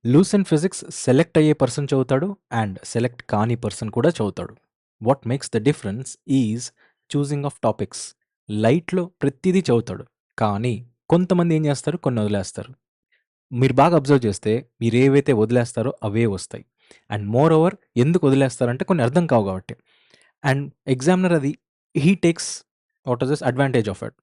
Lucent physics select అయ్యే person చదువుతాడు and select కాని పర్సన్ కూడా చదువుతాడు. What makes the difference is choosing of topics. లైట్‌లో ప్రతిదీ చదువుతాడు. కానీ కొంతమంది ఏం చేస్తారు, కొన్ని వదిలేస్తారు. మీరు బాగా అబ్జర్వ్ చేస్తే మీరేవైతే వదిలేస్తారో అవే వస్తాయి. అండ్ మోర్ ఓవర్ ఎందుకు వదిలేస్తారంటే కొన్ని అర్థం కావు కాబట్టి. అండ్ ఎగ్జామినర్ అది he takes what is this advantage of it.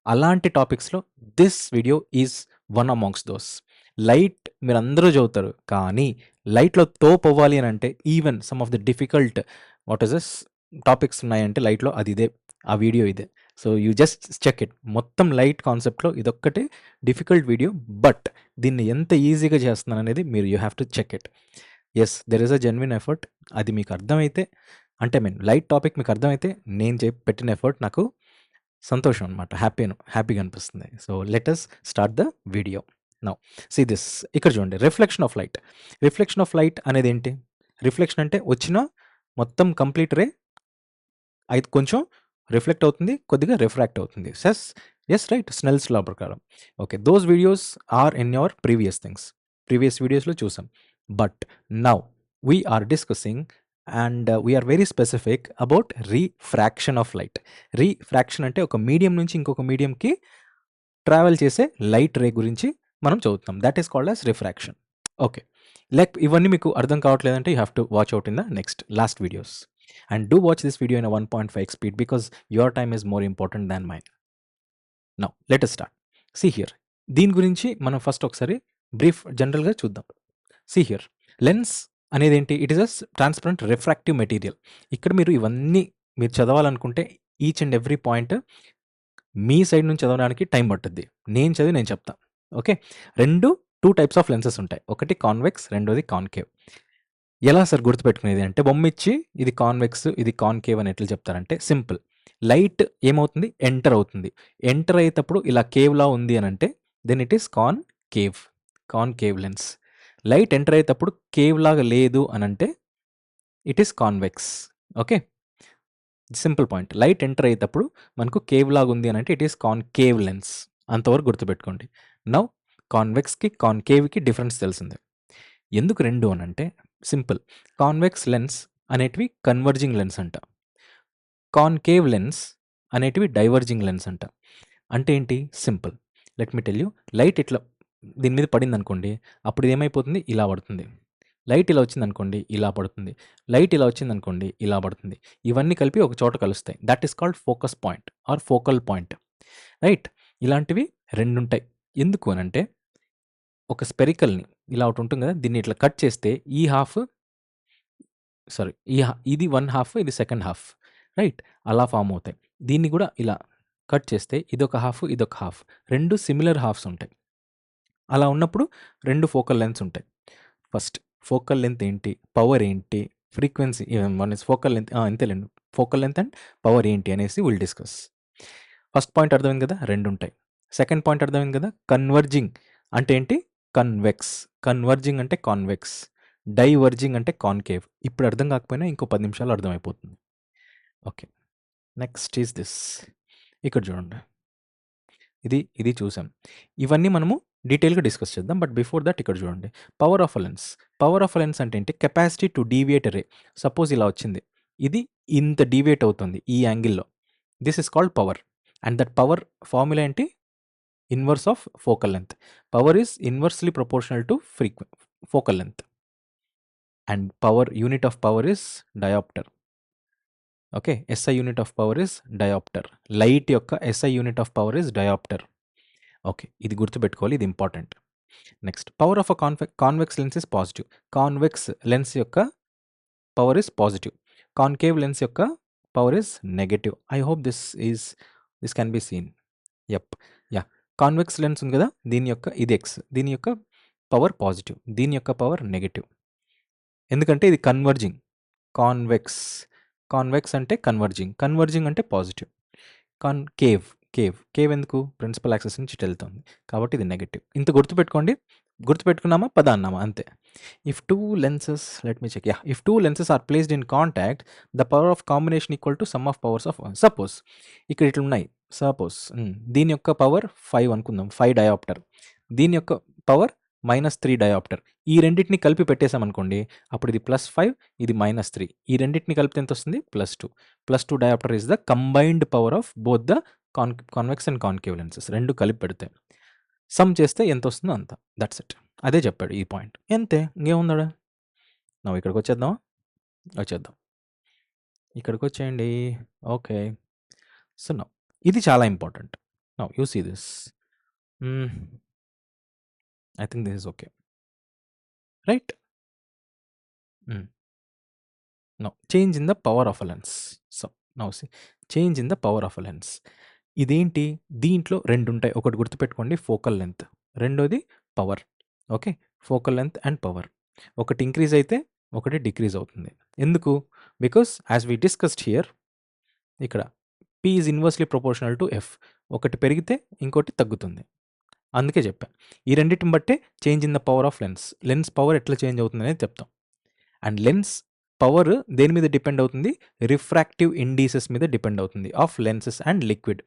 అలాంటి టాపిక్స్‌లో this video is one amongst those. Light మీరందరూ చదువుతారు. కానీ లైట్‌లో తోపవ్వాలి అనంటే even some of the difficult what is this topics ఉన్నాయంటే లైట్‌లో అది ఇదే. ఆ వీడియో ఇదే. So you just check it. మొత్తం లైట్ కాన్సెప్ట్‌లో ఇదొక్కటే డిఫికల్ట్ వీడియో. బట్ దీన్ని ఎంత ఈజీగా చేస్తున్నాననేది మీరు you have to check it. Yes, there is a genuine effort. అది మీకు అర్థమైతే అంటే ఐ మీన్ లైట్ టాపిక్ మీకు అర్థమైతే నేను పెట్టిన ఎఫర్ట్ నాకు సంతోషం అనమాట. హ్యాపీగా అనిపిస్తుంది. So let us start the video now. See this. ఇక్కడ చూడండి, reflection of light. Reflection of light అనేది ఏంటి? రిఫ్లెక్షన్ అంటే వచ్చిన మొత్తం కంప్లీట్ రే అయితే కొంచెం రిఫ్లెక్ట్ అవుతుంది, కొద్దిగా రిఫ్రాక్ట్ అవుతుంది. ఎస్ రైట్, స్నెల్స్ లా ప్రకారం. Okay, those videos are in your previous వీడియోస్లో చూసాం. But now we are discussing and we are very specific about refraction of light. Refraction అంటే ఒక మీడియం నుంచి ఇంకొక మీడియంకి ట్రావెల్ చేసే లైట్ రే గురించి మనం చదువుతాం. That is called as refraction. Okay, ఇవన్నీ మీకు అర్థం కావట్లేదంటే you have to watch out in the last videos. And do watch this video in a 1.5x speed because your time is more important than mine. Now, let us start. See here. దీని గురించి మనం first ఒకసారి brief జనరల్గా చూద్దాం. See here. Lens అనేది ఏంటి? It is a transparent refractive material. ఇక్కడ మీరు ఇవన్నీ మీరు చదవాలనుకుంటే ఈచ్ అండ్ ఎవ్రీ పాయింట్ మీ సైడ్ నుంచి చదవడానికి టైం పట్టుద్ది. నేను చెప్తా. Okay, two types of lenses ఉంటాయి. ఒకటి కాన్వెక్స్, రెండోది కాన్కేవ్. ఎలా సార్ గుర్తుపెట్టుకునేది అంటే, బొమ్మిచ్చి ఇది కాన్వెక్స్, ఇది కాన్కేవ్ అని ఎట్లా చెప్తారంటే సింపుల్. లైట్ ఏమవుతుంది? ఎంటర్ అవుతుంది. ఎంటర్ అయ్యేటప్పుడు ఇలా కేవ్‌లా ఉంది అనంటే then it is concave lens. Light enter అయ్యేటప్పుడు కేవ్ లాగా లేదు అనంటే it is convex. Okay, simple point. Light enter అయ్యేటప్పుడు మనకు కేవ్ లాగా ఉంది అనంటే ఇట్ ఈస్ కాన్కేవ్ లెన్స్. అంతవరకు గుర్తుపెట్టుకోండి. నౌ కాన్వెక్స్‌కి, కాన్కేవ్‌కి డిఫరెన్స్ తెలిసిందే. ఎందుకు 2 అనంటే సింపుల్. కాన్వెక్స్ లెన్స్ అనేటివి కన్వర్జింగ్ లెన్స్ అంట. కాన్కేవ్ లెన్స్ అనేటివి డైవర్జింగ్ లెన్స్ అంట. అంటే ఏంటి? Simple. Let me tell you. Light ఇట్లా దీని మీద పడిందనుకోండి, అప్పుడు ఇదేమైపోతుంది? ఇలా పడుతుంది. లైట్ ఇలా వచ్చిందనుకోండి, ఇలా పడుతుంది. లైట్ ఇలా వచ్చిందనుకోండి, ఇలా పడుతుంది. ఇవన్నీ కలిపి ఒక చోట కలుస్తాయి. That is called focus point or focal point. Right? ఇలాంటివి 2 ఉంటాయి. ఎందుకు అనంటే ఒక స్పెరికల్‌ని ఇలా ఒకటి ఉంటుంది కదా! దీన్ని ఇట్లా కట్ చేస్తే ఈ హాఫ్ సారీ ఇది 1 హాఫ్, ఇది సెకండ్ హాఫ్. రైట్? అలా ఫార్మ్ అవుతాయి. దీన్ని కూడా ఇలా కట్ చేస్తే ఇదొక హాఫ్, ఇదొక హాఫ్. 2 సిమిలర్ హాఫ్స్ ఉంటాయి. అలా ఉన్నప్పుడు 2 ఫోకల్ లెంగ్త్స్ ఉంటాయి. ఫస్ట్ ఫోకల్ లెంగ్త్ ఏంటి? పవర్ ఏంటి? Frequency one is focal length అంతేలెండి. ఫోకల్ లెంగ్త్ అండ్ పవర్ ఏంటి అనేసి విల్ డిస్కస్. ఫస్ట్ పాయింట్ అర్థమైంది కదా! 2 ఉంటాయి. సెకండ్ పాయింట్ అర్థమైంది కదా! కన్వర్జింగ్ అంటే ఏంటి? కన్వెక్స్. కన్వర్జింగ్ అంటే కాన్వెక్స్. డైవర్జింగ్ అంటే కాన్కేవ్. ఇప్పుడు అర్థం కాకపోయినా ఇంకో 10 నిమిషాల్లో అర్థమైపోతుంది. Okay, next is this. ఇక్కడ చూడండి. ఇది చూసాం. ఇవన్నీ మనము డీటెయిల్‌గా డిస్కస్ చేద్దాం. బట్ బిఫోర్ దట్ ఇక్కడ చూడండి. Power of a lens. Power of a lens అంటే ఏంటి? Capacity to deviate a ray. Suppose ఇలా వచ్చింది. ఇది ఇంత డీవియేట్ అవుతుంది ఈ యాంగిల్‌లో. This is called power. And that power formula ఏంటి? Inverse of focal length. Power is ఇన్వర్స్‌లీ proportional to focal length. And unit of power is diopter. Okay, SI unit of power is diopter. Light యొక్క SI unit of power is diopter. Okay, ఇది గుర్తుపెట్టుకోవాలి, ఇది important. Next, power of a convex lens is positive. Convex lens యొక్క power is positive. Concave lens యొక్క power is negative. I hope this can be seen. Yup, ya. Convex lens ఉంది కదా, దీని యొక్క ఇది ఎక్స్, దీని యొక్క పవర్ పాజిటివ్, దీని యొక్క పవర్ నెగెటివ్. ఎందుకంటే ఇది కన్వర్జింగ్. కాన్వెక్స్ అంటే కన్వర్జింగ్ అంటే పాజిటివ్. కేవ్ ఎందుకు? ప్రిన్సిపల్ యాక్సెస్ నుంచి ఇటు వెళ్తుంది కాబట్టి ఇది నెగటివ్. ఇంత గుర్తుపెట్టుకున్నామా? పద అన్నామా, అంతే. If two lenses are placed in contact, the power of combination equal to sum of powers of suppose ఇక్కడ ఇట్లా ఉన్నాయి. దీని యొక్క పవర్ 5 అనుకుందాం, 5 డయాప్టర్. దీని యొక్క పవర్ -3 డయాప్టర్. ఈ రెండిటిని కలిపి పెట్టేసామనుకోండి, అప్పుడు ఇది +5 ఇది -3. ఈ రెండిటిని కలిపితే ఎంతొస్తుంది? +2. +2 dioptre is the combined power of both the convex and concave lenses. 2 కలిపి పెడితే. సమ్ చేస్తే ఎంతొస్తుందో అంత. That's it. అదే చెప్పాడు ఈ పాయింట్. అంతే ఇంకేముందాడ. నౌ ఇక్కడికొచ్చేద్దామా? వచ్చేద్దాం. ఇక్కడికొచ్చేయండి. ఓకే. సో, నౌ ఇది చాలా important. Now you see this. I think this is okay. Right? Now change in the power of a lens. So, now see change in the power of a lens. ఇదేంటి? దీంట్లో 2 ఉంటాయి. ఒకటి గుర్తుపెట్టుకోండి focal length. రెండోది power. Okay. Focal length and power. ఒకటి increase అయితే ఒకటి decrease అవుతుంది. ఎందుకు? Because as we discussed here ఇక్కడ P is inversely proportional to F. ఒకటి పెరిగితే ఇంకోటి తగ్గుతుంది. అందుకే చెప్పా. ఈ రెండిటిని బట్టే change in the power of lens. Lens power ఎట్లా చేంజ్ అవుతుంది అనేది చెప్తాం. అండ్ లెన్స్ పవర్ దేని మీద డిపెండ్ అవుతుంది? రిఫ్రాక్టివ్ ఇండీసెస్ మీద డిపెండ్ అవుతుంది ఆఫ్ లెన్సెస్ అండ్ లిక్విడ్.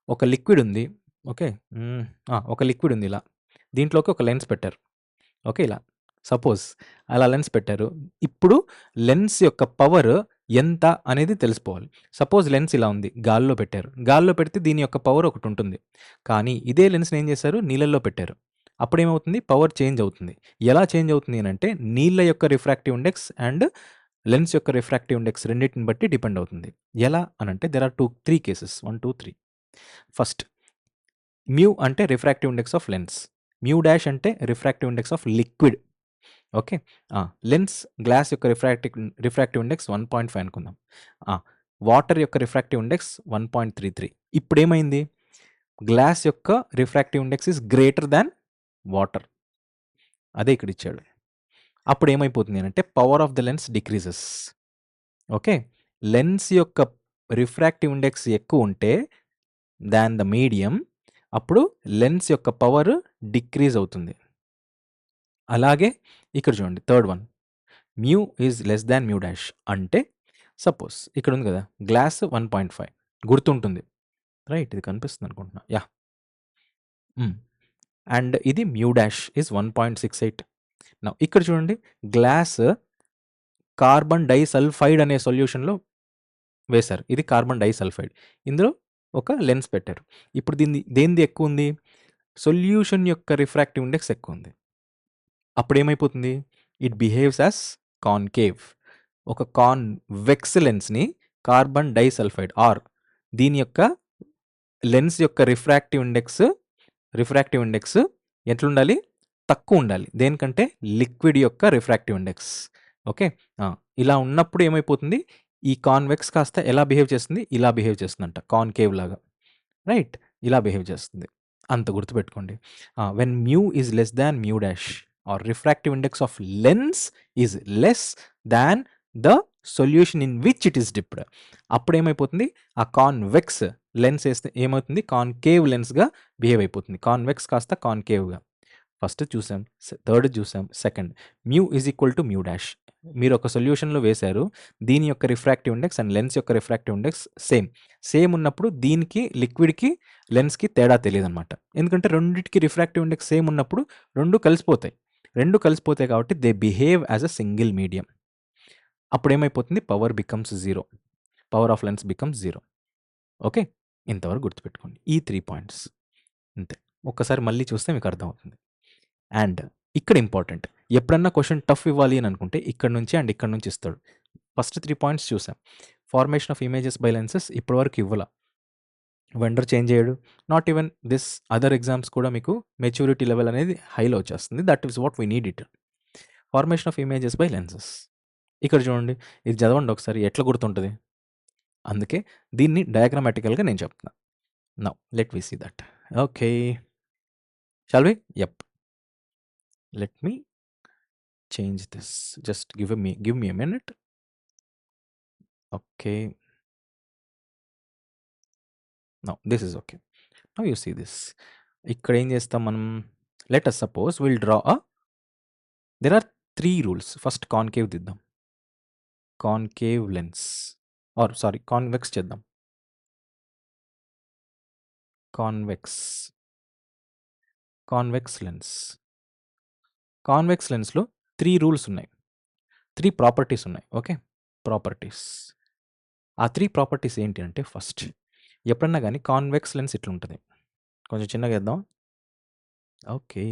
ఒక లిక్విడ్ ఉంది. ఓకే. ఒక లిక్విడ్ ఉంది ఇలా. దీంట్లోకి ఒక లెన్స్ పెట్టారు. ఓకే. ఇలా సపోజ్ అలా లెన్స్ పెట్టారు. ఇప్పుడు లెన్స్ యొక్క పవర్ ఎంత అనేది తెలుసుకోవాలి. సపోజ్ లెన్స్ ఇలా ఉంది. గాల్లో పెట్టారు. గాల్లో పెడితే దీని యొక్క పవర్ ఒకటి ఉంటుంది. కానీ ఇదే లెన్స్‌ని ఏం చేశారు? నీళ్ళల్లో పెట్టారు. అప్పుడేమవుతుంది? పవర్ చేంజ్ అవుతుంది. ఎలా చేంజ్ అవుతుంది అనంటే నీళ్ళ యొక్క రిఫ్రాక్టివ్ ఇండెక్స్ అండ్ లెన్స్ యొక్క రిఫ్రాక్టివ్ ఇండెక్స్ రెండిటిని బట్టి డిపెండ్ అవుతుంది. ఎలా అనంటే there are 3 cases. 1, 2, 3. First mu అంటే refractive index of lens. Mu dash అంటే refractive index of liquid. Okay. Lens glass యొక్క రిఫ్రాక్టివ్ ఇండెక్స్ 1.5 అనుకుందాం. వాటర్ యొక్క రిఫ్రాక్టివ్ ఇండెక్స్ 1.33. ఇప్పుడేమైంది? గ్లాస్ యొక్క refractive index is greater than water. అదే ఇక్కడ ఇచ్చాడు. అప్పుడు ఏమైపోతుంది అనంటే power of the lens decreases. Okay. Lens యొక్క రిఫ్రాక్టివ్ ఇండెక్స్ ఎక్కువ ఉంటే దాన్ ద మీడియం, అప్పుడు లెన్స్ యొక్క పవర్ డిక్రీజ్ అవుతుంది. అలాగే ఇక్కడ చూడండి third one. Mu is less than mu dash అంటే సపోజ్ ఇక్కడ ఉంది కదా గ్లాస్ 1.5 గుర్తుంటుంది. రైట్? ఇది కనిపిస్తుంది అనుకుంటున్నా. యాహ్! అండ్ ఇది మ్యూ డాష్ ఈజ్ 1.68. నౌ ఇక్కడ చూడండి గ్లాస్ కార్బన్ డైసల్ఫైడ్ అనే సొల్యూషన్‌లో వేశారు. ఇది కార్బన్ డైసల్ఫైడ్. ఇందులో ఒక లెన్స్ పెట్టారు. ఇప్పుడు దేనిది ఎక్కువుంది? సొల్యూషన్ యొక్క రిఫ్రాక్టివ్ ఇండెక్స్ ఎక్కువుంది. అప్పుడేమైపోతుంది? It behaves as concave. ఒక కాన్వెక్స్ లెన్స్‌ని కార్బన్ డైసల్ఫైడ్ దీని యొక్క లెన్స్ యొక్క రిఫ్రాక్టివ్ ఇండెక్స్ ఎట్లుండాలి? తక్కువుండాలి. దేనికంటే లిక్విడ్ యొక్క రిఫ్రాక్టివ్ ఇండెక్స్. ఓకే. ఇలా ఉన్నప్పుడు ఏమైపోతుంది? ఈ కాన్వెక్స్ కాస్త ఎలా బిహేవ్ చేస్తుంది? ఇలా బిహేవ్ చేస్తుందంట. కాన్కేవ్ లాగా. రైట్? ఇలా బిహేవ్ చేస్తుంది. అంత గుర్తుపెట్టుకోండి. When mu is less than mu dash or refractive index of lens is less than the solution in which it is dipped. అప్పుడేమైపోతుంది? ఆ కాన్వెక్స్ లెన్స్ ఏస్తే ఏమవుతుంది? కాన్కేవ్ లెన్స్‌గా బిహేవ్ అయిపోతుంది. కాన్వెక్స్ కాస్త కాన్కేవ్‌గా. ఫస్ట్ చూసాం. థర్డ్ చూసాం. Second mu is equal to mu dash. మీరు ఒక సొల్యూషన్‌లో వేశారు. దీని యొక్క రిఫ్రాక్టివ్ ఇండెక్స్ అండ్ లెన్స్ యొక్క రిఫ్రాక్టివ్ ఇండెక్స్ సేమ్. సేమ్ ఉన్నప్పుడు దీనికి లిక్విడ్‌కి, లెన్స్‌కి తేడా తెలీదనమాట. ఎందుకంటే రెండిటికి రిఫ్రాక్టివ్ ఇండెక్స్ సేమ్ ఉన్నప్పుడు 2 కలిసిపోతాయి. 2 కలిసిపోతాయి కాబట్టి they behave as a single medium. అప్పుడేమైపోతుంది? Power becomes 0. Power of lens becomes 0. Okay. ఇంతవరకు గుర్తుపెట్టుకోండి. ఈ 3 పాయింట్స్. అంతే. ఒక్కసారి మళ్ళీ చూస్తే మీకు అర్థమవుతుంది. అండ్ ఇక్కడ ఇంపార్టెంట్. ఎప్పుడన్నా క్వెషన్ టఫ్ ఇవ్వాలి అని అనుకుంటే ఇక్కడి నుంచి అండ్ ఇక్కడి నుంచి ఇస్తాడు. ఫస్ట్ 3 పాయింట్స్ చూసాం. Formation of images by lenses ఇప్పటివరకు ఇవ్వల. వెండర్ చేంజ్ చేయడు. Not even this other exams కూడా మీకు మెచ్యూరిటీ లెవెల్ అనేది హైలో వచ్చేస్తుంది. That is what we need it. Formation of images by lenses. ఇక్కడ చూడండి. ఇది చదవండి ఒకసారి ఎట్లా గుర్తుంటది? అందుకే దీన్ని డయాగ్రామాటికల్‌గా నేను చెప్తున్నా. Now let we see that. Okay. Shall we? Yep. Let me change this. Just give me a minute. Okay. Now this is okay. Now you see this. ఇక్కడ ఏం చేస్తాం మనం? Let us suppose we'll draw there are 3 rules. First concave దిద్దాం. Concave lens or sorry convex చేద్దాం. Convex lens. Convex లెన్స్‌లో 3 rules ఉన్నాయి. 3 properties ఉన్నాయి. Okay. Properties. ఆ 3 properties ఏంటి అంటే ఫస్ట్ ఎప్పుడన్నా గాని కాన్వెక్స్ లెన్స్ ఇట్లుంటది. కొంచెం చిన్నగా ఏద్దాం. ఓకే.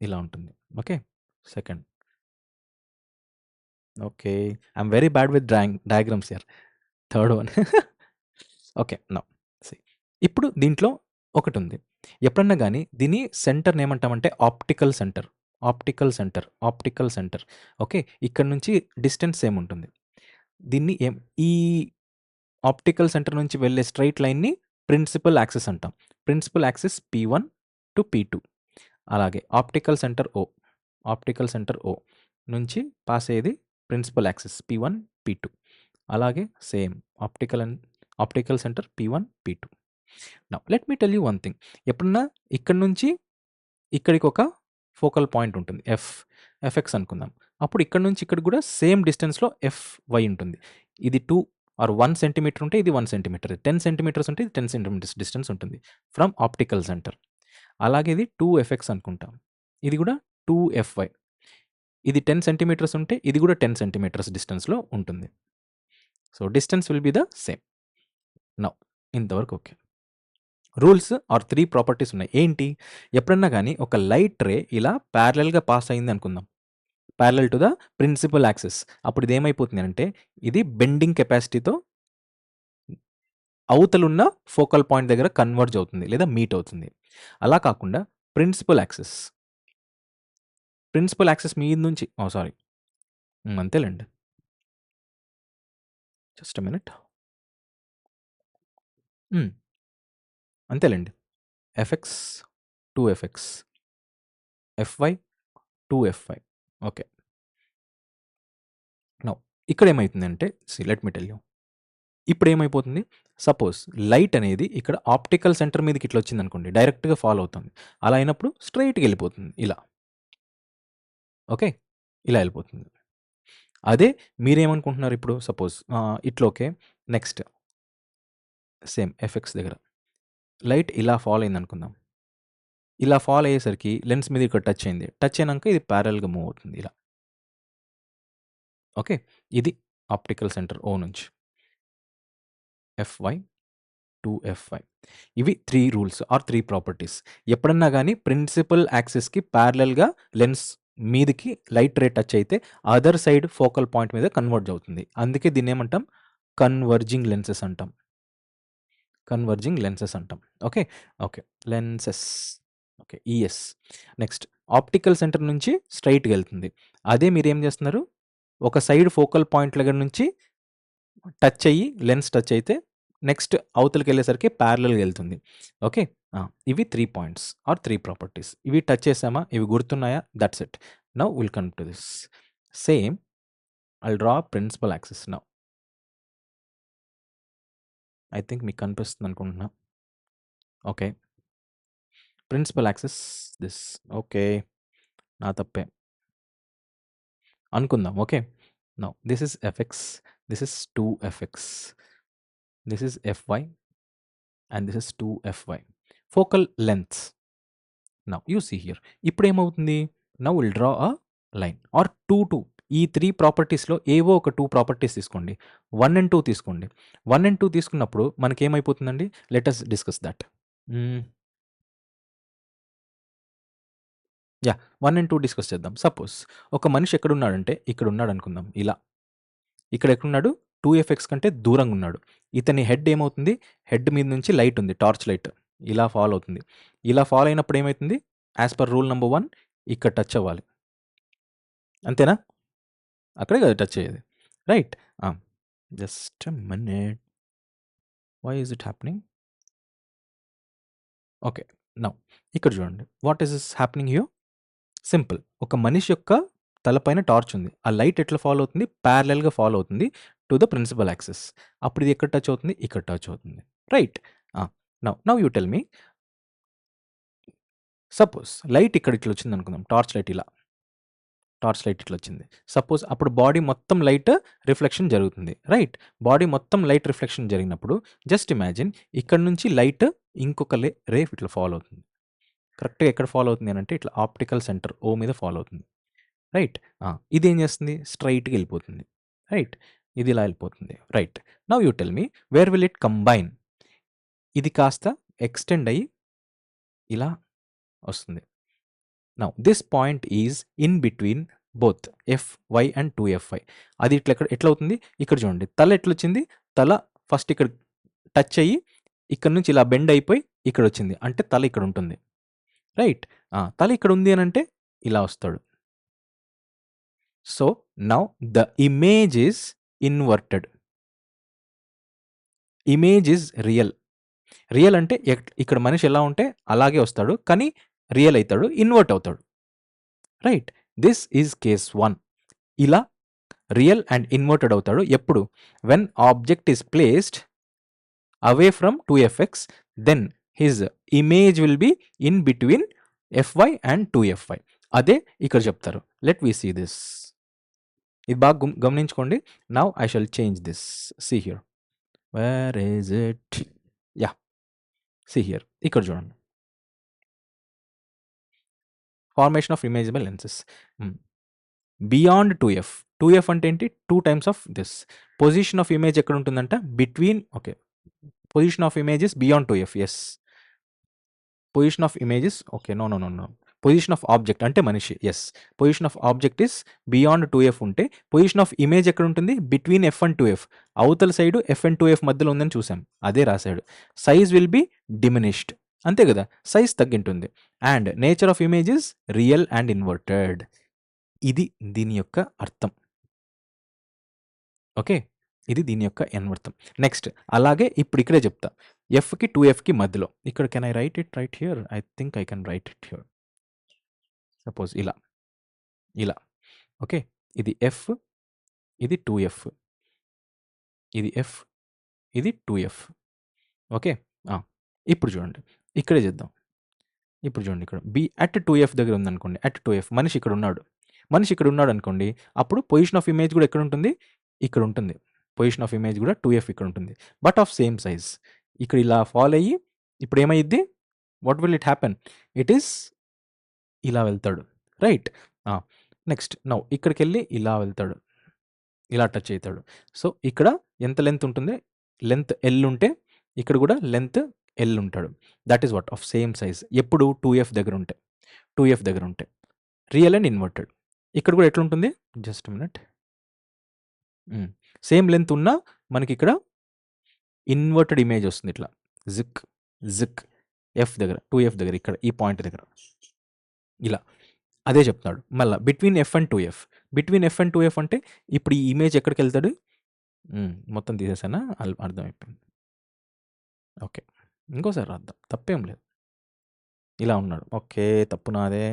ఇలా ఉంటుంది. Okay. Second. Okay. I'm very bad with diagrams here. Third one. Okay. Now see. ఇప్పుడు దీంట్లో ఒకటుంది. ఎప్పుడన్నా గాని దీని సెంటర్‌ని ఏమంటామంటే optical centre. Optical centre. Optical centre. Okay. ఇక్కడి నుంచి డిస్టెన్స్ సేమ్ ఉంటుంది. దీన్ని ఈ ఆప్టికల్ సెంటర్ నుంచి వెళ్ళే స్ట్రెయిట్ లైన్‌ని ప్రిన్సిపల్ యాక్సిస్ అంటాం. Principal axis P1 to P2. అలాగే optical centre O. Optical centre O నుంచి పాస్ అయ్యేది ప్రిన్సిపల్ యాక్సిస్ P1, P2. అలాగే same optical centre P1, P2. Now let me tell you one thing. ఎప్పుడన్నా ఇక్కడి నుంచి ఇక్కడికి ఒక ఫోకల్ పాయింట్ ఉంటుంది. ఎఫ్ఎక్స్ అనుకుందాం. అప్పుడు ఇక్కడి నుంచి ఇక్కడికి కూడా సేమ్ డిస్టెన్స్‌లో ఎఫ్‌వై ఉంటుంది. ఇది 2 ఆర్ 1 సెంటీమీటర్ ఉంటే ఇది 1 సెంటీమీటర్. 10 సెంటీమీటర్స్ ఉంటే ఇది 10 సెంటీమీటర్స్ డిస్టెన్స్ ఉంటుంది ఫ్రమ్ ఆప్టికల్ సెంటర్. అలాగే ఇది 2 ఎఫ్ఎక్స్ అనుకుంటాం. ఇది కూడా 2 ఎఫ్‌వై. ఇది 10 సెంటీమీటర్స్ ఉంటే ఇది కూడా 10 సెంటీమీటర్స్ డిస్టెన్స్‌లో ఉంటుంది. So, distance will be the same. Now ఇంతవరకు ఓకే. రూల్స్ ఆర్ 3 ప్రాపర్టీస్ ఉన్నాయి. ఏంటి? ఎప్పుడన్నా గాని ఒక లైట్ రే ఇలా పారలెల్‌గా పాస్ అయింది అనుకుందాం. Parallel to the principal axis. అప్పుడు ఇదేమైపోతుంది అంటే ఇది బెండింగ్ కెపాసిటీతో అవతలున్న ఫోకల్ పాయింట్ దగ్గర కన్వర్జ్ అవుతుంది లేదా మీట్ అవుతుంది. అలా కాకుండా ప్రిన్సిపల్ యాక్సిస్. ప్రిన్సిపల్ యాక్సిస్ మీద నుంచి సారీ. అంతేలెండి. Just a minute. అంతేలెండి. FX 2 FX. FY 2 FY. Okay. Now ఇక్కడేమైతుందంటే లెట్ మీ టెల్ యూ. ఇప్పుడేమైపోతుంది? సపోజ్ లైట్ అనేది ఇక్కడ ఆప్టికల్ సెంటర్ మీదకి ఇట్లా వచ్చిందనుకోండి. డైరెక్ట్‌గా ఫాలో అవుతుంది. అలా అయినప్పుడు స్ట్రెయిట్‌గా ఎళ్ళిపోతుంది ఇలా. ఓకే. ఇలా ఎళ్ళిపోతుంది. అదే మీరేమనుకుంటున్నారు ఇప్పుడు సపోజ్ ఇట్లా ఓకే. నెక్స్ట్ సేమ్ ఎఫెక్ట్స్ దగ్గర లైట్ ఇలా ఫాలో అయిందనుకుందాం. ఇలా ఫాలో అయ్యేసరికి లెన్స్ మీద ఇక్కడ టచ్ అయింది. టచ్ అయినంక ఇది పారలెల్‌గా మూవ్ అవుతుంది ఇలా. ఓకే. ఇది ఆప్టికల్ సెంటర్ O నుంచి. ఎఫ్‌వై 2F5. ఇవి 3 రూల్స్ ఆర్ 3 ప్రాపర్టీస్. ఎప్పుడన్నా గాని ప్రిన్సిపల్ యాక్సిస్‌కి పారలెల్‌గా లెన్స్ మీదకి లైట్ రే టచ్ అయితే అదర్ సైడ్ ఫోకల్ పాయింట్ మీద కన్వర్జ్ అవుతుంది. అందుకే దీన్నేమంటాం? కన్వర్జింగ్ లెన్సెస్ అంటాం. కన్వర్జింగ్ లెన్సెస్ అంటాం. Okay. Okay. Lenses. Okay. Yes. Next optical centre నుంచి స్ట్రెయిట్‌గా ఎళ్తుంది. అదే మీరేం చేస్తున్నారు? ఒక సైడ్ ఫోకల్ పాయింట్ దగ్గర నుంచి టచ్ అయ్యి లెన్స్ టచ్ అయితే నెక్స్ట్ అవతలకెళ్ళేసరికి పారలెల్‌గా ఎళ్తుంది. ఓకే. ఇవి 3 పాయింట్స్ ఆర్ 3 ప్రాపర్టీస్. ఇవి టచ్ చేసామా? ఇవి గుర్తున్నాయా? That's it. Now will come to this. Same I'll draw principal axis now. I think మీకు కనిపిస్తుందనుకుంటున్నా. Okay. Principal axis this. Okay. నా తప్పే. అనుకుందాం. Okay. Now this is FX. This is 2 FX. This is FY and this is 2Fy. Focal lengths. Now you see here. ఇప్పుడేమవుతుంది? Now will draw a line or 2 ఈ 3 ప్రాపర్టీస్‌లో ఏవో ఒక 2 properties తీసుకోండి. 1 and 2 తీసుకోండి. 1 and 2 తీసుకున్నప్పుడు మనకేమైపోతుందండి? Let us discuss that. Yah! 1 and 2 discuss చేద్దాం. Suppose ఒక మనిషి ఎక్కడున్నాడంటే ఇక్కడున్నాడనుకుందాం ఇలా. ఇక్కడెక్కడున్నాడు? 2Fx కంటే దూరంగున్నాడు. ఇతని హెడ్ ఏమవుతుంది? హెడ్ మీద నుంచి లైట్ ఉంది. Torch light. ఇలా ఫాలో అవుతుంది. ఇలా ఫాలో అయినప్పుడు ఏమైతుంది? యాస్ పర్ రూల్ నంబర్ 1 ఇక్కడ టచ్ అవ్వాలి. అంతేనా? అక్కడే కదా టచ్ అయ్యేది. Right. Just a minute. Why is it happening? Okay. Now ఇక్కడ చూడండి. What is this happening here? Simple. ఒక మనిషి యొక్క తలపైన టార్చ్ ఉంది. ఆ లైట్ ఎట్లా ఫాలో అవుతుంది? పారలెల్‌గా ఫాలో అవుతుంది టు ద ప్రిన్సిపల్ యాక్సిస్. అప్పుడు ఇది ఎక్కడ టచ్ అవుతుంది? ఇక్కడ టచ్ అవుతుంది. Right. Now you tell me. Suppose light ఇక్కడ ఇట్లా వచ్చిందనుకుందాం. టార్చ్ లైట్ ఇలా. టార్చ్ లైట్ ఇట్లొచ్చింది. సపోజ్ అప్పుడు బాడీ మొత్తం లైట్ రిఫ్లెక్షన్ జరుగుతుంది. రైట్. బాడీ మొత్తం లైట్ రిఫ్లెక్షన్ జరిగినప్పుడు జస్ట్ ఇమాజిన్ ఇక్కడ నుంచి లైట్ ఇంకొక రే ఇట్లా ఫాలో అవుతుంది. కరెక్ట్‌గా ఎక్కడ ఫాలో అవుతుంది అనంటే ఇట్లా ఆప్టికల్ సెంటర్ ఓ మీద ఫాలో అవుతుంది. రైట్. ఇదేం చేస్తుంది? స్ట్రెయిట్‌గా ఎళ్ళిపోతుంది. రైట్. ఇది ఇలా ఎళ్ళిపోతుంది. Right. Now you tell me where will it combine? ఇది కాస్త ఎక్స్‌టెండ్ అయ్యి ఇలా వస్తుంది. Now this point is in between both FY and 2ఎఫ్.వై. అది ఇట్లా ఎట్లా అవుతుంది? ఇక్కడ చూడండి. తల ఎట్లొచ్చింది? తల ఫస్ట్ ఇక్కడ టచ్ అయ్యి ఇక్కడ నుంచి ఇలా బెండ్ అయిపోయి ఇక్కడొచ్చింది. అంటే తల ఇక్కడ ఉంటుంది. రైట్. తల ఇక్కడ ఉంది అనంటే ఇలా వస్తాడు. So now the image is inverted. Image is real. Real అంటే ఇక్కడ మనిషి ఎలా ఉంటే అలాగే వస్తాడు. కానీ రియల్ అయితాడు. ఇన్వర్ట్ అవుతాడు. రైట్. This is case 1. ఇలా రియల్ అండ్ ఇన్వర్టెడ్ అవుతాడు. ఎప్పుడు? When object is placed away from 2fx, then his image will be in between FY and 2fy. అదే ఇక్కడ చెప్తారు. Let we see this. ఇది బాగా గమనించుకోండి. Now I shall change this. See here. Where is it? Yeah, see here. ఇక్కడ చూడండి. Formation of image by lenses. Beyond 2f. 2f అంటే ఏంటి? 2 times of this. Position of image ఎక్కడ ఉంటుందంట? Between. Okay, position of image is beyond 2f. Yes, position of images. Okay, no no no no, position of object అంటే మనిషి. Yes, position of object is beyond 2f ఉంటే position of image ఎక్కడ ఉంటుంది? Between F and 2f. అవతల side F and 2f మధ్యలో ఉందని చూసాం. అదే రాశాడు. Size will be diminished. అంతే కదా, సైజ్ తగ్గింటుంది. And nature of image is real and inverted. ఇది దీని యొక్క అర్థం. ఓకే, ఇది దీని యొక్క అన్వర్థం. నెక్స్ట్ అలాగే ఇప్పుడు ఇక్కడే చెప్తా. ఎఫ్కి 2fకి మధ్యలో ఇక్కడ can I right it right here? I think I can write it here. Suppose ఇలా ఇలా. ఓకే, ఇది ఎఫ్, ఇది 2f, ఇది ఎఫ్, ఇది 2f. ఓకే, ఇప్పుడు చూడండి, ఇక్కడే చేద్దాం. ఇప్పుడు చూడండి, ఇక్కడ బి అట్ 2f దగ్గర ఉందనుకోండి. అట్ 2f మనిషి ఇక్కడ ఉన్నాడు. మనిషి ఇక్కడ ఉన్నాడు అనుకోండి. అప్పుడు పొజిషన్ ఆఫ్ ఇమేజ్ కూడా ఎక్కడ ఉంటుంది? ఇక్కడ ఉంటుంది. పొజిషన్ ఆఫ్ ఇమేజ్ కూడా 2f ఇక్కడ ఉంటుంది. But of same size. ఇక్కడ ఇలా ఫాలో అయ్యి ఇప్పుడు ఏమైద్ది? What will it happen? It is ఇలా వెళ్తాడు. రైట్. నెక్స్ట్ నౌ ఇక్కడికి వెళ్ళి ఇలా వెళ్తాడు, ఇలా టచ్ అవుతాడు. సో ఇక్కడ ఎంత లెంత్ ఉంటుంది? లెంత్ ఎల్ ఉంటే ఇక్కడ కూడా లెంత్ ఎల్ ఉంటాడు. That is what of same size. ఎప్పుడు? 2f దగ్గర ఉంటే. 2f దగ్గర ఉంటే రియల్ అండ్ ఇన్వర్టెడ్. ఇక్కడ కూడా ఎట్లుంటుంది? Just minute. సేమ్ లెంత్ ఉన్నా మనకి ఇక్కడ ఇన్వర్టెడ్ ఇమేజ్ వస్తుంది. ఇట్లా జిక్ జిక్ ఎఫ్ దగ్గర, 2f దగ్గర, ఇక్కడ ఈ పాయింట్ దగ్గర ఇలా. అదే చెప్తున్నాడు మళ్ళీ between F and 2f. Between F and 2f అంటే ఇప్పుడు ఈ ఇమేజ్ ఎక్కడికి వెళ్తాడు? మొత్తం తీసేసానా? అర్థమైపోయింది. ఓకే, ఇంకోసారి రాద్దాం, తప్పేం లేదు. ఇలా ఉన్నాడు. ఓకే, తప్పు నాదే.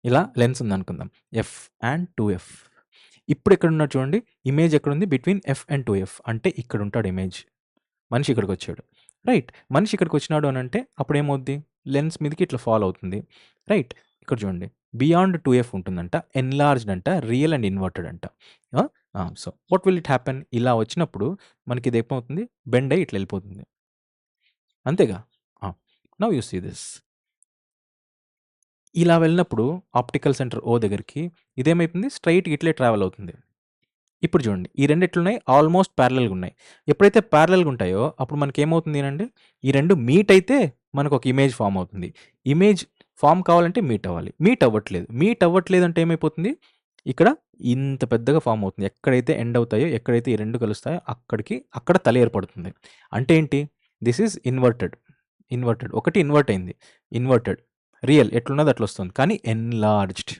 ఇలా లెన్స్ ఉంది అనుకుందాం, ఎఫ్ అండ్ 2f. ఇప్పుడు ఎక్కడ ఉన్నాడు చూడండి, ఇమేజ్ ఎక్కడుంది? Between F and 2f. అంటే ఇక్కడ ఉంటాడు ఇమేజ్. మనిషి ఇక్కడికి వచ్చాడు. రైట్. మనిషి ఇక్కడికి వచ్చినాడు అని అంటే అప్పుడు ఏమవుద్ది? లెన్స్ మీదకి ఇట్లా ఫాలో అవుతుంది. రైట్. ఇక్కడ చూడండి, బియాండ్ 2f ఉంటుందంట, ఎన్లార్జ్డ్ అంట, రియల్ అండ్ ఇన్వర్టెడ్ అంట. So what will it happen? ఇలా వచ్చినప్పుడు మనకి ఇది ఏమవుతుంది? బెండ్ అయ్యి ఇట్లా వెళ్ళిపోతుంది. అంతేగా. Now you see this. ఇలా వెళ్ళినప్పుడు ఆప్టికల్ సెంటర్ ఓ దగ్గరికి ఇదేమైపోతుంది? స్ట్రైట్‌గా ఇట్లే ట్రావెల్ అవుతుంది. ఇప్పుడు చూడండి, ఈ రెండు ఎట్లున్నాయి? ఆల్మోస్ట్ ప్యారలల్‌గా ఉన్నాయి. ఎప్పుడైతే ప్యారలల్‌గా ఉంటాయో అప్పుడు మనకేమవుతుంది అనండి, ఈ రెండు మీట్ అయితే మనకు ఒక ఇమేజ్ ఫార్మ్ అవుతుంది. ఇమేజ్ ఫార్మ్ కావాలంటే మీట్ అవ్వాలి. మీట్ అవ్వట్లేదు. మీట్ అవ్వట్లేదు అంటే ఏమైపోతుంది? ఇక్కడ ఇంత పెద్దగా ఫార్మ్ అవుతుంది. ఎక్కడైతే ఎండ్ అవుతాయో, ఎక్కడైతే ఈ రెండు కలుస్తాయో అక్కడ తల ఏర్పడుతుంది. అంటే ఏంటి? This is inverted. ఇన్వర్టెడ్. ఒకటి ఇన్వర్ట్ అయింది. ఇన్వర్టెడ్. రియల్ ఎట్లున్నదో అట్లా వస్తుంది. కానీ ఎన్లార్జ్డ్.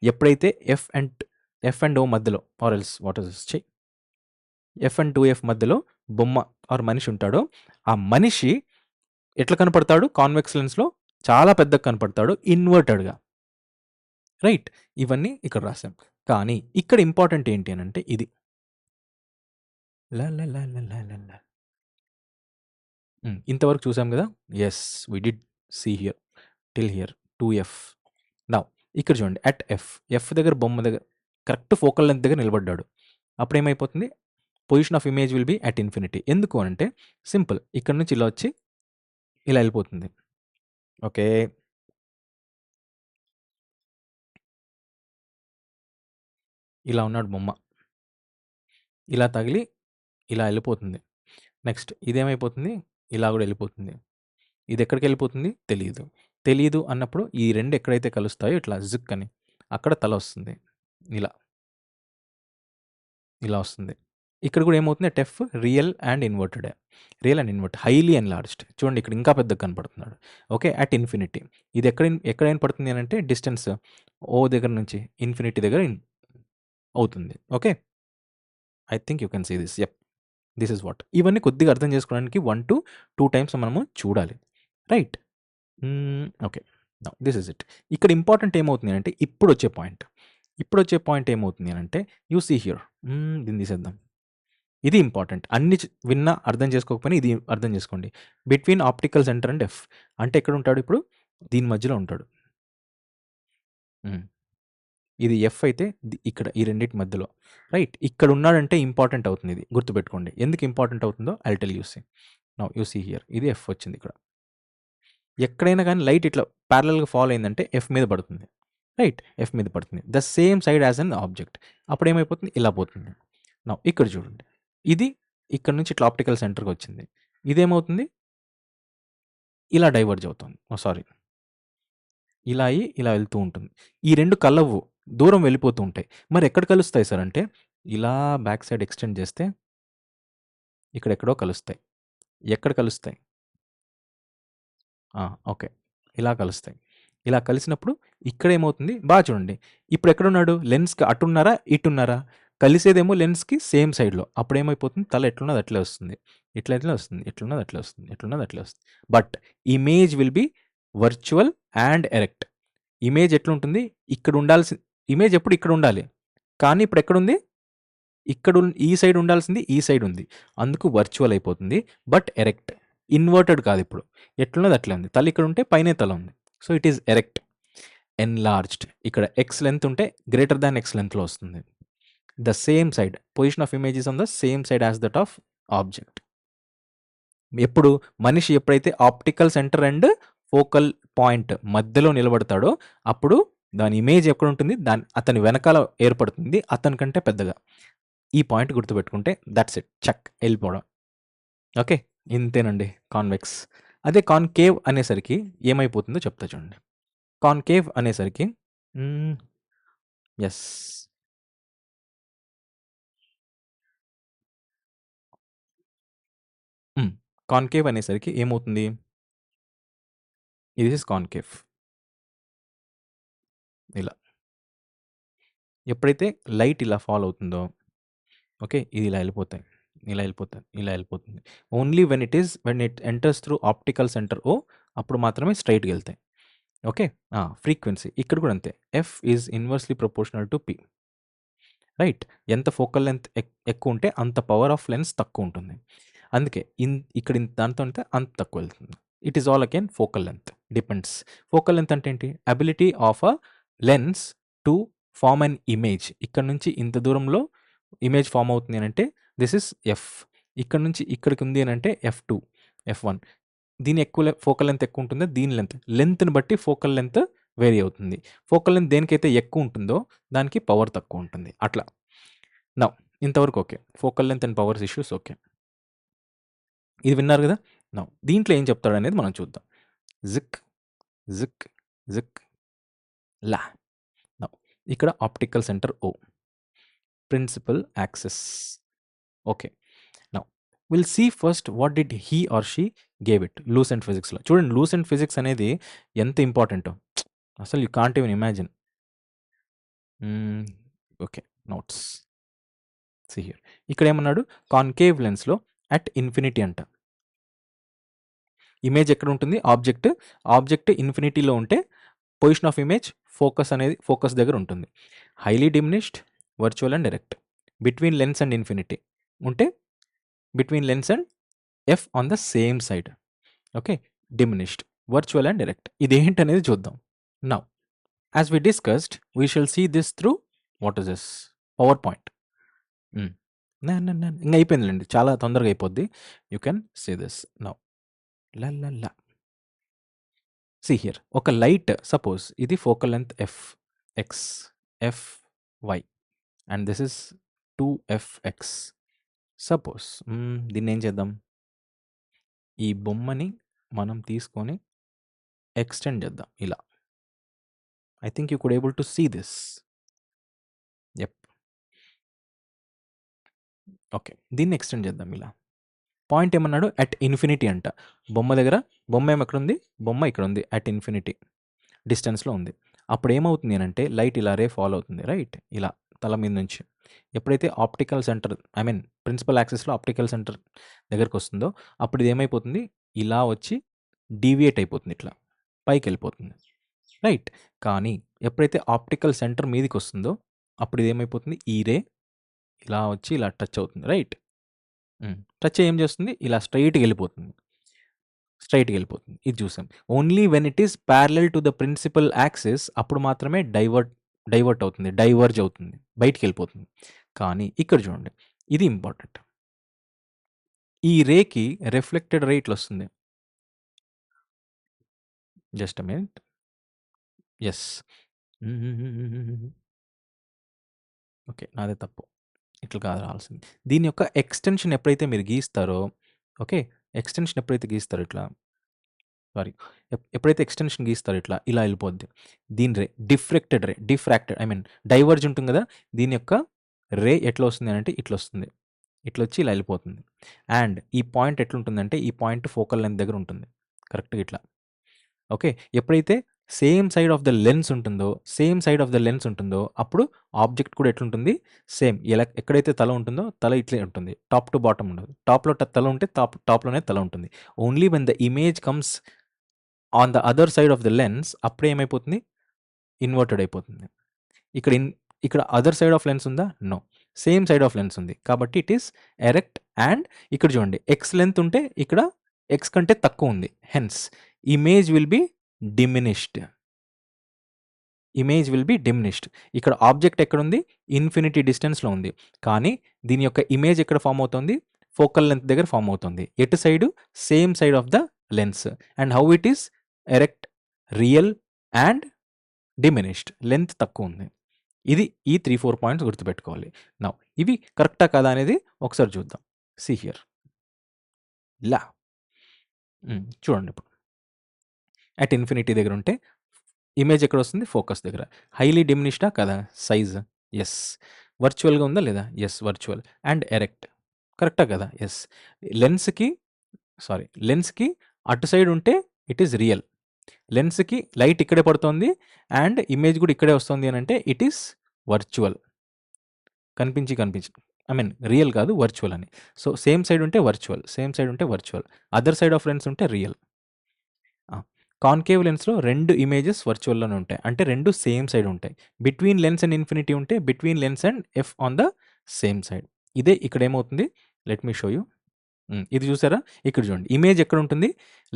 ఎప్పుడైతే ఎఫ్ అండ్ ఓ మధ్యలో or else what is this చెయ్ ఎఫ్ అండ్ 2f మధ్యలో బొమ్మ ఆర్ మనిషి ఉంటాడో, ఆ మనిషి ఎట్లా కనపడతాడు? కాన్వెక్స్ లెన్స్‌లో చాలా పెద్దగా కనపడతాడు, ఇన్వర్టెడ్‌గా. రైట్. ఇవన్నీ ఇక్కడ రాసాం. కానీ ఇక్కడ ఇంపార్టెంట్ ఏంటి అనంటే ఇది. ల ల ల ల ల ల ల. ఇంతవరకు చూసాం కదా! Yes, we did see here till here 2f. Now ఇక్కడ చూడండి, అట్ ఎఫ్ దగ్గర బొమ్మ దగ్గర కరెక్ట్ ఫోకల్ లెంగ్త్ దగ్గర నిలబడ్డాడు. అప్పుడేమైపోతుంది? Position of image will be at infinity. ఎందుకు అంటే సింపుల్, ఇక్కడ నుంచి ఇలా వచ్చి ఇలా వెళ్ళిపోతుంది. ఓకే. ఇలా ఉన్నాడు బొమ్మ. ఇలా తగిలి ఇలా ఎళ్ళిపోతుంది. నెక్స్ట్ ఇదేమైపోతుంది? ఇలా గూడా ఎళ్ళిపోతుంది. ఇదెక్కడికెళ్ళిపోతుంది? తెలీదు. తెలీదు అన్నప్పుడు ఈ 2 ఎక్కడైతే కలుస్తాయో ఇట్లా జిక్ అని అక్కడ తలొస్తుంది. ఇలా. ఇలా వస్తుంది. ఇక్కడ గూడా ఏమవుతుంది అట్ ఎఫ్ రియల్ అండ్ ఇన్వర్టెడే. Real and invert highly enlarged. చూడండి ఇక్కడ ఇంకా పెద్దగా కనపడుతున్నాడు. ఓకే. At infinity. ఇది ఎక్కడ ఏర్పడుతుంది అనంటే డిస్టెన్స్ ఓ దగ్గర నుంచి ఇన్ఫినిటీ దగ్గర అవుతుంది. Okay. I think you can see this. Yep. This is what. ఇవన్నీ కొద్దిగా అర్థం చేసుకోవడానికి 1-2 టైమ్స్ మనము చూడాలి. Right. Okay. Now this is it. ఇక్కడ ఇంపార్టెంట్ ఏమవుతుంది అంటే ఇప్పుడొచ్చే పాయింట్. ఇప్పుడొచ్చే పాయింట్ ఏమవుతుంది అనంటే యూ సీ హియర్. దీన్ని తీసేద్దాం. ఇది ఇంపార్టెంట్. అన్ని విన్నా అర్థం చేసుకోకపోయినా ఇది అర్థం చేసుకోండి. Between optical centre and F. అంటే ఎక్కడుంటాడు ఇప్పుడు? దీని మధ్యలో ఉంటాడు. హ్మ్. ఇది ఎఫ్ అయితే ఇక్కడ ఈ రెండిటి మధ్యలో. రైట్. ఇక్కడ ఉన్నాడంటే ఇంపార్టెంట్ అవుతుంది ఇది. గుర్తుపెట్టుకోండి. ఎందుకు ఇంపార్టెంట్ అవుతుందో I will tell you see. Now you see here. ఇది ఎఫ్ వచ్చింది ఇక్కడ. ఎక్కడైనా గానీ లైట్ ఇట్లా పారలెల్‌గా ఫాలో అయిందంటే ఎఫ్ మీద పడుతుంది. రైట్. ఎఫ్ మీద పడుతుంది. The same side as an object. అప్పుడేమైపోతుంది? ఇలా పోతుంది. నౌ ఇక్కడ చూడండి. ఇది ఇక్కడ నుంచి ఇట్లా ఆప్టికల్ సెంటర్‌కొచ్చింది. ఇదేమవుతుంది? ఇలా డైవర్జ్ అవుతుంది. ఓహ్! సారీ. ఇలా అయ్యి ఇలా వెళ్తూ ఉంటుంది. ఈ 2 కలవ్వు. దూరం వెళ్ళిపోతూ ఉంటాయి. మరి ఎక్కడ కలుస్తాయి సార్ అంటే ఇలా బ్యాక్ సైడ్ ఎక్స్‌టెండ్ చేస్తే ఇక్కడెక్కడో కలుస్తాయి. ఎక్కడ కలుస్తాయి? ఓకే. ఇలా కలుస్తాయి. ఇలా కలిసినప్పుడు ఇక్కడేమవుతుంది? చూడండి. ఇప్పుడెక్కడున్నాడు? లెన్స్‌కి అటున్నారా? ఇటున్నారా? కలిసేదేమో లెన్స్‌కి సేమ్ సైడ్‌లో. అప్పుడేమైపోతుంది? తల ఎట్లున్నది అట్లే వస్తుంది. ఇట్లా వస్తుంది. ఎట్లున్నది అట్లే వస్తుంది. ఎట్లున్నది అట్లే వస్తుంది. But image will B virtual and erect. Image ఎట్లుంటుంది? ఇమేజ్ ఎప్పుడు ఇక్కడుండాలి. కానీ ఇప్పుడెక్కడుంది? ఈ సైడ్ ఉండాల్సింది ఈ సైడ్ ఉంది. అందుకు వర్చువల్ అయిపోతుంది. But erect. ఇన్వర్టెడ్ కాదిప్పుడు. ఎట్లున్నది అట్లే ఉంది. తల ఇక్కడుంటే పైనే తల ఉంది. So, it is erect. Enlarged. ఇక్కడ ఎక్స్ లెంత్ ఉంటే గ్రేటర్ థాన్ ఎక్స్ లెంత్‌లో వస్తుంది. The same side. Position of image is on the same side as that of object. ఎప్పుడు మనిషి ఎప్పుడైతే optical centre and focal point మధ్యలో నిలబడతాడో అప్పుడు దాని ఇమేజ్ ఎక్కడుంటుంది? అతని వెనకాల ఏర్పడుతుంది. అతని కంటే పెద్దగా. ఈ పాయింట్ గుర్తుపెట్టుకుంటే దట్స్ ఇట్. చక్ ఎళ్ళిపోవడం. ఓకే. ఇంతేనండి కాన్వెక్స్. అదే కాన్కేవ్ అనేసరికి ఏమైపోతుందో చెప్తా చూడండి. కాన్కేవ్ అనేసరికి యెస్. కాన్కేవ్ అనేసరికి ఏమవుతుంది? This is concave. ఇలా. ఎప్పుడైతే లైట్ ఇలా ఫాల్ అవుతుందో ఓకే. ఇది ఇలా ఎళ్ళిపోతాయి. ఇలా ఎళ్ళిపోతాయి. ఇలా ఎళ్ళిపోతుంది. Only when it enters through optical centre O అప్పుడు మాత్రమే స్ట్రెయిట్‌గెళ్తాయి. ఓకే. ఫ్రీక్వెన్సీ ఇక్కడ కూడా అంతే. F is inversely proportional to P. Right. ఎంత ఫోకల్ లెంత్ ఎక్కువుంటే అంత పవర్ ఆఫ్ లెన్స్ తక్కువుంటుంది. అందుకే ఇక్కడ దాంతో ఉంటే అంత తక్కువ వెళ్తుంది. It is all again focal length. Depends. Focal length అంటే ఏంటి? Ability of a lens to form an image. ఇక్కడ నుంచి ఇంత దూరంలో ఇమేజ్ ఫార్మ్ అవుతుంది అనంటే దిస్ ఇస్ ఎఫ్. ఇక్కడ నుంచి ఇక్కడికి ఉంది అనంటే ఎఫ్2, ఎఫ్1. దీని ఫోకల్ లెంత్ ఎక్కువ ఉంటుందా? దీని లెంత్‌ని బట్టి ఫోకల్ లెంత్ వేరీ అవుతుంది. ఫోకల్ లెంత్ దేనికైతే ఎక్కువ ఉంటుందో దానికి పవర్ తక్కువ ఉంటుంది. అట్లా. నౌ ఇంతవరకు okay. Focal length and powers issues okay. ఇది విన్నారు గదా! నౌ దీంట్లో ఏం చెప్తాడనేది మనం చూద్దాం. జిక్, జిక్, జిక్, లా. నౌ ఇక్కడ optical centre O. Principal axes. Okay. Now will see first what did he or she gave it Lucent ఫిజిక్స్‌లో. చూడండి లూసెంట్ ఫిజిక్స్ అనేది ఎంత ఇంపార్టెంటో. అసలు you can't even imagine. Okay. Notes. See here. ఇక్కడేమన్నాడు? కాన్కేవ్ లెన్స్‌లో అట్ ఇన్ఫినిటీ అంట. Image ఎక్కడుంటుంది? ఆబ్జెక్ట్ ఇన్ఫినిటీలో ఉంటే పొజిషన్ ఆఫ్ ఇమేజ్ ఫోకస్ దగ్గర ఉంటుంది. Highly diminished, virtual and direct. Between lens and infinity ఉంటే between lens and F on the same side. Okay. Diminished, virtual and direct. ఇదేంటనేది చూద్దాం. Now as we discussed we shall see this through what is this? Power point. ఇంక అయిపోయిందిలెండి. చాలా తొందరగా అయిపోద్ది. You can see this now. లా లా లా. సీ హియర్ ఒక లైట్ సపోజ్ ఇది focal length X Y and this is 2fx. Suppose దీన్ని ఏం చేద్దాం, ఈ బొమ్మని మనం తీసుకొని ఎక్స్టెండ్ చేద్దాం ఇలా. I think you could able to see this. Yep okay, దీన్ని ఎక్స్టెండ్ చేద్దాం ఇలా. పాయింట్ ఏమన్నాడు, అట్ ఇన్ఫినిటీ అంట. బొమ్మ దగ్గర బొమ్మ ఏమి ఎక్కడ ఉంది, బొమ్మ ఇక్కడ ఉంది, అట్ ఇన్ఫినిటీ డిస్టెన్స్లో ఉంది. అప్పుడు ఏమవుతుంది అంటే లైట్ ఇలా రే ఫాలో అవుతుంది, రైట్, ఇలా తల మీద నుంచి. ఎప్పుడైతే optical centre I mean principal యాక్సిస్లో ఆప్టికల్ సెంటర్ దగ్గరకు వస్తుందో అప్పుడు ఇది ఏమైపోతుంది, ఇలా వచ్చి డీవియేట్ అయిపోతుంది, ఇట్లా పైకి వెళ్ళిపోతుంది, రైట్. కానీ ఎప్పుడైతే ఆప్టికల్ సెంటర్ మీదకి వస్తుందో అప్పుడు ఇది ఏమైపోతుంది, ఈ రే ఇలా వచ్చి ఇలా టచ్ అవుతుంది, రైట్. టచ్ ఏం చేస్తుంది, ఇలా స్ట్రైట్గా వెళ్ళిపోతుంది, ఇది చూసాం. Only when it is parallel to the principal axis అప్పుడు మాత్రమే డైవర్ట్ అవుతుంది, డైవర్జ్ అవుతుంది, బయటికి వెళ్ళిపోతుంది. కానీ ఇక్కడ చూడండి, ఇది ఇంపార్టెంట్. ఈ రేకి రిఫ్లెక్టెడ్ రే ఇట్లా వస్తుంది. Just a minute. Yes, okay, నాదే తప్పు, ఇట్లా కాదు రావాల్సింది. దీని యొక్క ఎక్స్టెన్షన్ ఎప్పుడైతే మీరు గీస్తారో, ఓకే, ఎక్స్టెన్షన్ ఎప్పుడైతే గీస్తారో ఇట్లా, సారీ, ఎప్పుడైతే ఎక్స్టెన్షన్ గీస్తారో ఇట్లా ఇలా వెళ్ళిపోద్ది. దీని రే డిఫ్రాక్టెడ్ ఐ మీన్ డైవర్జ్ ఉంటుంది కదా, దీని యొక్క రే ఎట్లా వస్తుంది అంటే ఇట్లా వస్తుంది, ఇట్లా వచ్చి ఇలా వెళ్ళిపోతుంది. అండ్ ఈ పాయింట్ ఎట్లుంటుందంటే ఈ పాయింట్ ఫోకల్ లెంత్ దగ్గర ఉంటుంది, కరెక్ట్గా ఇట్లా. ఓకే, ఎప్పుడైతే same side of the lens ఉంటుందో అప్పుడు ఆబ్జెక్ట్ కూడా ఎట్లుంటుంది, సేమ్ ఎలా ఎక్కడైతే తల ఉంటుందో తల ఇట్లే ఉంటుంది, టాప్ టు బాటమ్ ఉండదు. టాప్లో తల ఉంటే టాప్లోనే తల ఉంటుంది. Only when the image comes on the other side of the lens అప్పుడే ఏమైపోతుంది, ఇన్వర్టెడ్ అయిపోతుంది. ఇక్కడ అదర్ సైడ్ ఆఫ్ లెన్స్ ఉందా, no, same side of lens ఉంది కాబట్టి ఇట్ ఈస్ ఎరెక్ట్. అండ్ ఇక్కడ చూడండి ఎక్స్ లెంత్ ఉంటే ఇక్కడ ఎక్స్ కంటే తక్కువ ఉంది, hence image will be diminished. ఇక్కడ ఆబ్జెక్ట్ ఎక్కడుంది, ఇన్ఫినిటీ డిస్టెన్స్లో ఉంది, కానీ దీని యొక్క ఇమేజ్ ఎక్కడ ఫామ్ అవుతుంది, ఫోకల్ లెంత్ దగ్గర ఫామ్ అవుతుంది. ఎటు side, same side of the lens. And how it is erect, real and diminished, length తక్కువ ఉంది. ఇది ఈ 3-4 పాయింట్స్ గుర్తుపెట్టుకోవాలి. నౌ ఇవి కరెక్టా కదా అనేది ఒకసారి చూద్దాం. సీ హియర్ ఇలా చూడండి, ఇప్పుడు అట్ ఇన్ఫినిటీ దగ్గర ఉంటే ఇమేజ్ ఎక్కడ వస్తుంది, ఫోకస్ దగ్గర. హైలీ డిమినిష్డా కదా సైజ్, ఎస్. వర్చువల్గా ఉందా లేదా, ఎస్ వర్చువల్. అండ్ ఎరెక్ట్, కరెక్టా కదా, ఎస్. లెన్స్కి అటు సైడ్ ఉంటే ఇట్ ఈస్ రియల్, లెన్స్కి లైట్ ఇక్కడే పడుతుంది అండ్ ఇమేజ్ కూడా ఇక్కడే వస్తుంది అని అంటే ఇట్ ఈస్ వర్చువల్. కనిపించి ఐ మీన్ రియల్ కాదు, వర్చువల్ అని. సో సేమ్ సైడ్ ఉంటే virtual, other side of lens ఉంటే రియల్. కాన్కేవ్ లెన్స్లో 2 ఇమేజెస్ వర్చువల్లోనే ఉంటాయి, అంటే 2 సేమ్ సైడ్ ఉంటాయి. బిట్వీన్ లెన్స్ అండ్ ఇన్ఫినిటీ ఉంటే between lens and F on the same side. ఇదే ఇక్కడ ఏమవుతుంది, లెట్ మీ షో యూ. ఇది చూసారా, ఇక్కడ చూడండి ఇమేజ్ ఎక్కడ ఉంటుంది,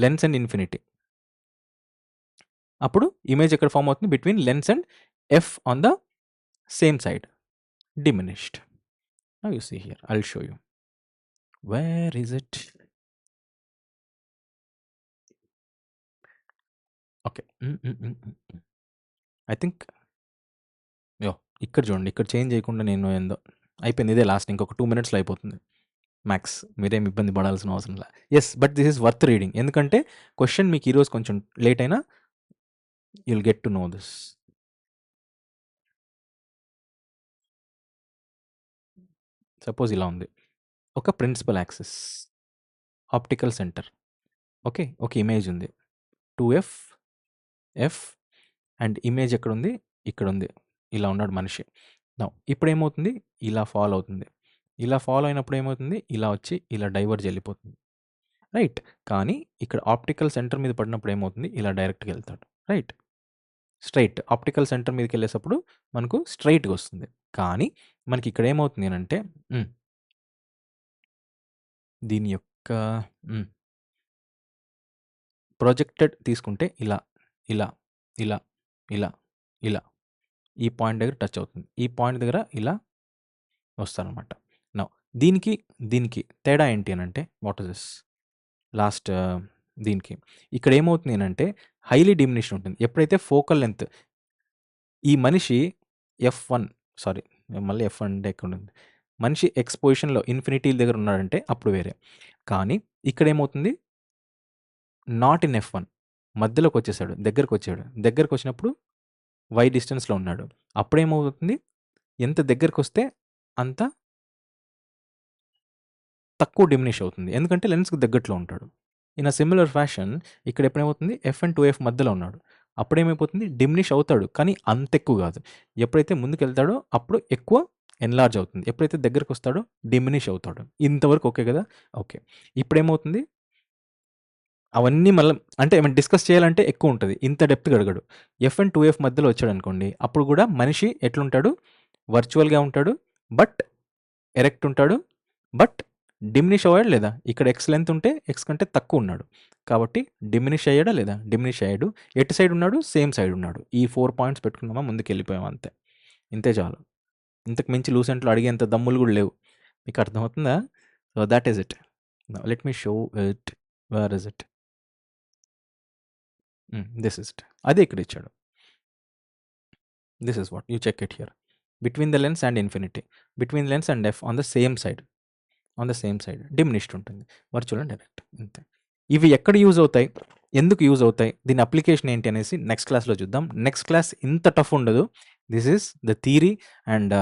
లెన్స్ అండ్ ఇన్ఫినిటీ. అప్పుడు ఇమేజ్ ఎక్కడ ఫామ్ అవుతుంది, between lens and F on the same side, diminished. Now you see here, I'll show you. Where is it? Okay. I think యో ఇక్కడ చూడండి, ఇక్కడ చేంజ్ చేయకుండా నేను ఏందో అయిపోయింది, ఇదే లాస్ట్, ఇంకొక 2 minutesలో అయిపోతుంది మ్యాక్స్. మీరేం ఇబ్బంది పడాల్సిన అవసరం లేదు. Yes, but this is worth reading, ఎందుకంటే క్వశ్చన్ మీకు ఈరోజు కొంచెం లేట్ అయినా you'll get to know this. Suppose ఇలా ఉంది, ఒక principal axis, optical centre, okay, ఒక ఇమేజ్ ఉంది 2f అండ్ ఇమేజ్ ఎక్కడుంది, ఇక్కడ ఉంది, ఇలా ఉన్నాడు మనిషి. ఇప్పుడు ఏమవుతుంది, ఇలా ఫాలో అవుతుంది, ఇలా ఫాలో అయినప్పుడు ఏమవుతుంది, ఇలా వచ్చి ఇలా డైవర్జ్ వెళ్ళిపోతుంది, రైట్. కానీ ఇక్కడ ఆప్టికల్ సెంటర్ మీద పడినప్పుడు ఏమవుతుంది, ఇలా డైరెక్ట్గా వెళ్తాడు, రైట్, స్ట్రైట్. ఆప్టికల్ సెంటర్ మీదకి వెళ్ళేటప్పుడు మనకు స్ట్రైట్గా వస్తుంది. కానీ మనకి ఇక్కడ ఏమవుతుంది అని అంటే దీని యొక్క ప్రొజెక్టెడ్ తీసుకుంటే ఇలా ఇలా ఇలా ఇలా ఇలా ఈ పాయింట్ దగ్గర టచ్ అవుతుంది, ఈ పాయింట్ దగ్గర ఇలా వస్తారనమాట. నౌ దీనికి తేడా ఏంటి అని అంటే వాట్ ఇస్ దిస్ లాస్ట్ దీనికి ఇక్కడ ఏమవుతుంది అని అంటే హైలీ డిమినిషన్ ఉంటుంది. ఎప్పుడైతే ఫోకల్ లెంత్ ఈ మనిషి F1 సారీ మళ్ళీ F1 అంటే ఎక్కడుంది? మనిషి ఎక్స్ పొజిషన్‌లో ఇన్ఫినిటీ దగ్గర ఉన్నాడంటే అప్పుడు వేరే. కానీ ఇక్కడేమవుతుంది? నాట్ ఇన్ F1 మధ్యలోకొచ్చేసాడు. దగ్గరకొచ్చాడు. దగ్గరకొచ్చినప్పుడు వై డిస్టెన్స్‌లో ఉన్నాడు. అప్పుడేమవుతుంది? ఎంత దగ్గరకొస్తే అంత తక్కువ డిమినిష్ అవుతుంది. ఎందుకంటే లెన్స్‌కి దగ్గరలో ఉంటాడు. ఇన్ ఎ సిమిలర్ ఫ్యాషన్ ఇక్కడ ఎప్పుడేమవుతుంది? ఎఫ్ అండ్ 2F మధ్యలో ఉన్నాడు. అప్పుడేమైపోతుంది? డిమినిష్ అవుతాడు. కానీ అంత ఎక్కువ కాదు. ఎప్పుడైతే ముందుకెళ్తాడో అప్పుడు ఎక్కువ ఎన్‌లార్జ్ అవుతుంది. ఎప్పుడైతే దగ్గరకొస్తాడో డిమినిష్ అవుతాడు. ఇంతవరకు ఓకే కదా! ఓకే. ఇప్పుడేమవుతుంది? అవన్నీ మళ్ళా అంటే ఏమైనా డిస్కస్ చేయాలంటే ఎక్కువుంటది. ఇంత డెప్త్‌గా అడగడు. ఎఫ్ అండ్ 2F మధ్యలో వచ్చాడనుకోండి, అప్పుడు కూడా మనిషి ఎట్లుంటాడు? వర్చువల్‌గా ఉంటాడు. బట్ ఎరెక్ట్ ఉంటాడు. బట్ డిమినిష్ అవ్వాడా లేదా? ఇక్కడ ఎక్స్ లెంత్ ఉంటే ఎక్స్ కంటే తక్కువున్నాడు. కాబట్టి డిమినిష్ అయ్యాడా లేదా? డిమినిష్ అయ్యాడు. ఎటు సైడ్ ఉన్నాడు? సేమ్ సైడ్ ఉన్నాడు. ఈ 4 పాయింట్స్ పెట్టుకున్నామా ముందుకెళ్ళిపోయాం అంతే. ఇంతే చాలు. ఇంతకు మించి లూసెంట్‌లో అడిగేంత దమ్ములు కూడా లేవు. మీకు అర్థమవుతుందా? So, that is it. Now let me show it. Where is it? This is it. అదే ఇక్కడ ఇచ్చాడు. This is what you check it here. Between the lens and infinity. Between lens and F on the same side. Diminished ఉంటుంది. Virtual and direct అంతే. ఇవి ఎక్కడ use అవుతాయి? ఎందుకు use అవుతాయి? దీని అప్లికేషన్ ఏంటి అనేసి నెక్స్ట్ క్లాస్‌లో చూద్దాం. నెక్స్ట్ క్లాస్ ఇంత టఫ్ ఉండదు. This is the theory and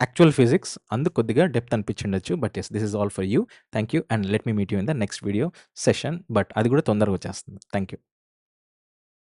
actual physics. అందుకు కొద్దిగా డెప్త్ అనిపించుండొచ్చు. But yes, this is all for you. Thank you and let me meet you in the next video session. But అది కూడా తొందరగా వచ్చేస్తుంది. Thank you.